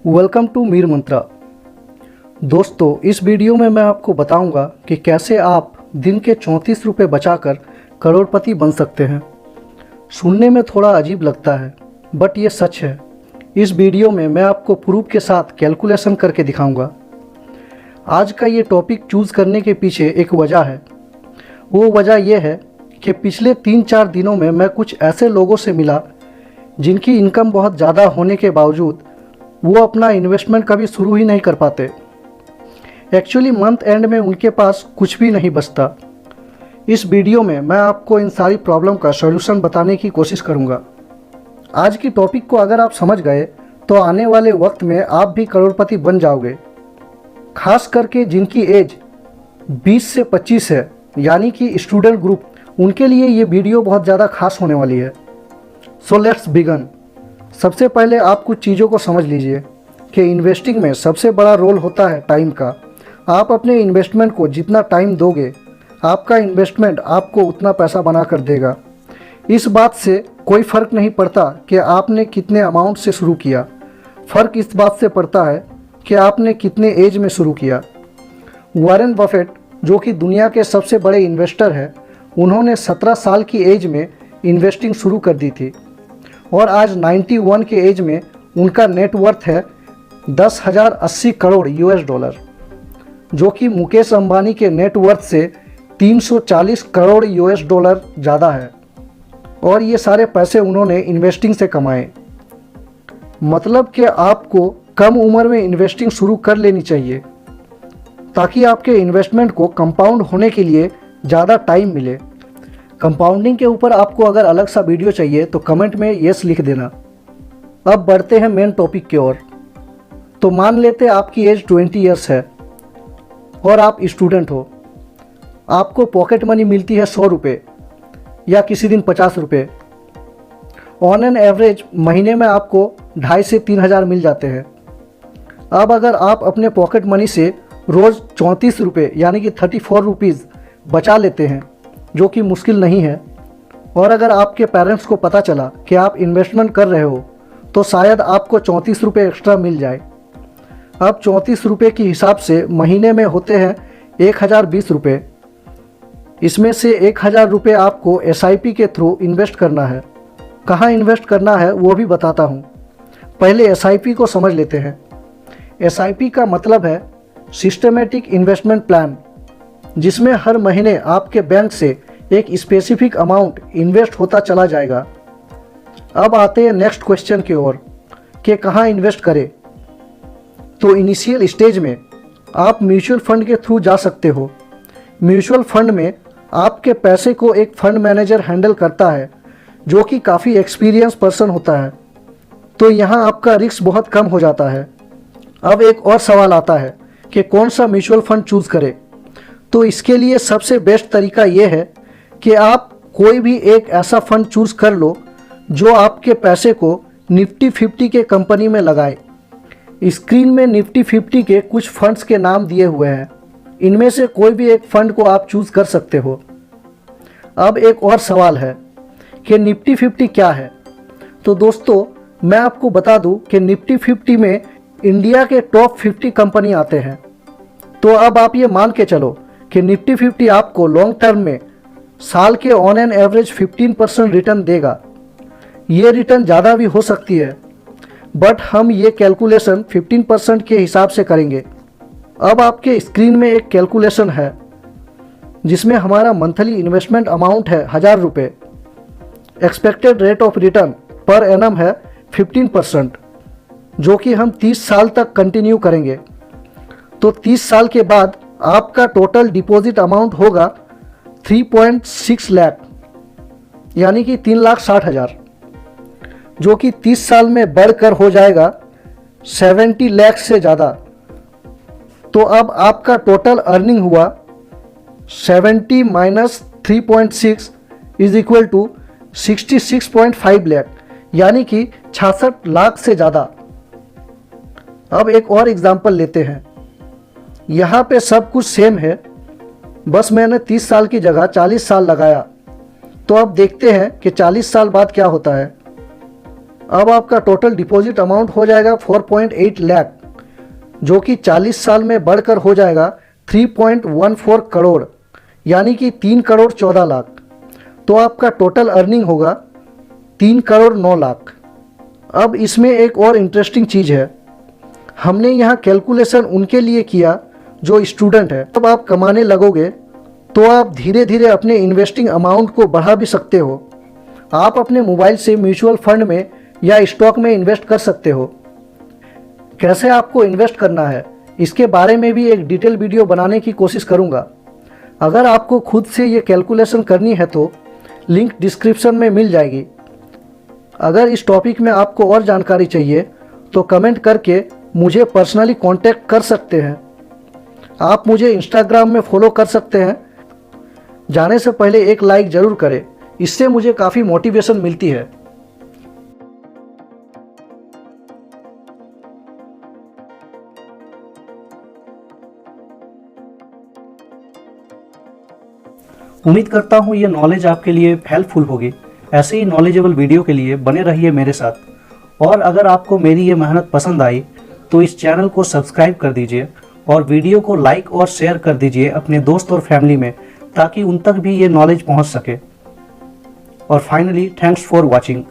Welcome to Mir मंत्रा। दोस्तों, इस video में मैं आपको बताऊंगा कि कैसे आप दिन के 34 रुपये बचाकर करोड़पति बन सकते हैं। सुनने में थोड़ा अजीब लगता है, बट ये सच है। इस वीडियो में मैं आपको प्रूफ के साथ कैलकुलेशन करके दिखाऊंगा। आज का ये टॉपिक चूज़ करने के पीछे एक वजह है। वो वजह यह है कि पिछले 3-4 दिनों में मैं कुछ ऐसे लोगों से मिला जिनकी इनकम बहुत ज़्यादा होने के बावजूद वो अपना इन्वेस्टमेंट कभी शुरू ही नहीं कर पाते। एक्चुअली मंथ एंड में उनके पास कुछ भी नहीं बचता। इस वीडियो में मैं आपको इन सारी प्रॉब्लम का सॉल्यूशन बताने की कोशिश करूंगा। आज की टॉपिक को अगर आप समझ गए तो आने वाले वक्त में आप भी करोड़पति बन जाओगे। खास करके जिनकी एज 20 से 25 है, यानी कि स्टूडेंट ग्रुप, उनके लिए ये वीडियो बहुत ज़्यादा खास होने वाली है। So let's begin. सबसे पहले आप कुछ चीज़ों को समझ लीजिए कि इन्वेस्टिंग में सबसे बड़ा रोल होता है टाइम का। आप अपने इन्वेस्टमेंट को जितना टाइम दोगे, आपका इन्वेस्टमेंट आपको उतना पैसा बना कर देगा। इस बात से कोई फ़र्क नहीं पड़ता कि आपने कितने अमाउंट से शुरू किया। फ़र्क इस बात से पड़ता है कि आपने कितने एज में शुरू किया। वॉरेन बफेट, जो कि दुनिया के सबसे बड़े इन्वेस्टर हैं, उन्होंने 17 साल की एज में इन्वेस्टिंग शुरू कर दी थी और आज 91 के एज में उनका नेटवर्थ है 10,080 करोड़ US$, जो कि मुकेश अंबानी के नेटवर्थ से 340 करोड़ US$ ज़्यादा है। और ये सारे पैसे उन्होंने इन्वेस्टिंग से कमाए। मतलब कि आपको कम उम्र में इन्वेस्टिंग शुरू कर लेनी चाहिए ताकि आपके इन्वेस्टमेंट को कंपाउंड होने के लिए ज़्यादा टाइम मिले। कंपाउंडिंग के ऊपर आपको अगर अलग सा वीडियो चाहिए तो कमेंट में येस लिख देना। अब बढ़ते हैं मेन टॉपिक की ओर। तो मान लेते हैं आपकी एज 20 ईयर्स है और आप स्टूडेंट हो। आपको पॉकेट मनी मिलती है 100 रुपये या किसी दिन 50 रुपये। ऑन एन एवरेज महीने में आपको 2,500 से 3,000 मिल जाते हैं। अब अगर आप अपने पॉकेट मनी से रोज़ 34 रुपये यानी कि 34 रुपीज़ बचा लेते हैं, जो कि मुश्किल नहीं है, और अगर आपके पेरेंट्स को पता चला कि आप इन्वेस्टमेंट कर रहे हो तो शायद आपको 34 रुपये एक्स्ट्रा मिल जाए। अब 34 रुपये के हिसाब से महीने में होते हैं 1,020 रुपये। इसमें से 1,000 रुपये आपको SIP के थ्रू इन्वेस्ट करना है। कहाँ इन्वेस्ट करना है वो भी बताता हूँ। पहले SIP को समझ लेते हैं। SIP का मतलब है सिस्टमेटिक इन्वेस्टमेंट प्लान, जिसमें हर महीने आपके बैंक से एक स्पेसिफिक अमाउंट इन्वेस्ट होता चला जाएगा। अब आते हैं नेक्स्ट क्वेश्चन की ओर कि कहाँ इन्वेस्ट करें। तो इनिशियल स्टेज में आप म्यूचुअल फंड के थ्रू जा सकते हो। म्यूचुअल फंड में आपके पैसे को एक फंड मैनेजर हैंडल करता है, जो कि काफ़ी एक्सपीरियंस पर्सन होता है। तो यहाँ आपका रिस्क बहुत कम हो जाता है। अब एक और सवाल आता है कि कौन सा म्यूचुअल फंड चूज़ करें। तो इसके लिए सबसे बेस्ट तरीका ये है कि आप कोई भी एक ऐसा फंड चूज़ कर लो जो आपके पैसे को निफ्टी 50 के कंपनी में लगाए। स्क्रीन में निफ्टी 50 के कुछ फंड्स के नाम दिए हुए हैं। इनमें से कोई भी एक फंड को आप चूज़ कर सकते हो। अब एक और सवाल है कि निफ्टी 50 क्या है। तो दोस्तों, मैं आपको बता दूं कि निफ्टी 50 में इंडिया के टॉप 50 कंपनी आते हैं। तो अब आप ये मान के चलो कि निफ्टी 50 आपको लॉन्ग टर्म में साल के ऑन एन एवरेज 15% रिटर्न देगा। ये रिटर्न ज़्यादा भी हो सकती है, बट हम ये कैलकुलेशन 15% के हिसाब से करेंगे। अब आपके स्क्रीन में एक कैलकुलेशन है जिसमें हमारा मंथली इन्वेस्टमेंट अमाउंट है 1,000 रुपये। Expected rate of return per annum है 15%, जो कि हम 30 साल तक कंटिन्यू करेंगे। तो 30 साल के बाद आपका टोटल डिपॉजिट अमाउंट होगा 3.6 लाख, यानी कि 3,60,000, जो कि 30 साल में बढ़कर हो जाएगा 70 लाख से ज़्यादा। तो अब आपका टोटल अर्निंग हुआ 70 minus 3.6 is equal to 66.5 lakh, यानी कि 66 लाख से ज़्यादा। अब एक और एग्जांपल लेते हैं। यहाँ पे सब कुछ सेम है, बस मैंने 30 साल की जगह 40 साल लगाया। तो अब देखते हैं कि 40 साल बाद क्या होता है। अब आपका टोटल डिपॉजिट अमाउंट हो जाएगा 4.8 लाख, जो कि 40 साल में बढ़कर हो जाएगा 3.14 करोड़, यानी कि 3 करोड़ 14 लाख। तो आपका टोटल अर्निंग होगा 3 करोड़ 9 लाख। अब इसमें एक और इंटरेस्टिंग चीज़ है, हमने यहाँ कैलकुलेशन उनके लिए किया जो स्टूडेंट है। जब आप कमाने लगोगे तो आप धीरे धीरे अपने इन्वेस्टिंग अमाउंट को बढ़ा भी सकते हो। आप अपने मोबाइल से म्यूचुअल फंड में या स्टॉक में इन्वेस्ट कर सकते हो। कैसे आपको इन्वेस्ट करना है इसके बारे में भी एक डिटेल वीडियो बनाने की कोशिश करूँगा। अगर आपको खुद से ये कैलकुलेशन करनी है तो लिंक डिस्क्रिप्शन में मिल जाएगी। अगर इस टॉपिक में आपको और जानकारी चाहिए तो कमेंट करके मुझे पर्सनली कांटेक्ट कर सकते हैं। आप मुझे इंस्टाग्राम में फॉलो कर सकते हैं। जाने से पहले एक लाइक ज़रूर करें, इससे मुझे काफ़ी मोटिवेशन मिलती है। उम्मीद करता हूँ ये नॉलेज आपके लिए हेल्पफुल होगी। ऐसे ही नॉलेजेबल वीडियो के लिए बने रहिए मेरे साथ। और अगर आपको मेरी ये मेहनत पसंद आई तो इस चैनल को सब्सक्राइब कर दीजिए और वीडियो को लाइक और शेयर कर दीजिए अपने दोस्त और फैमिली में, ताकि उन तक भी ये नॉलेज पहुंच सके। और फाइनली, थैंक्स फॉर वॉचिंग।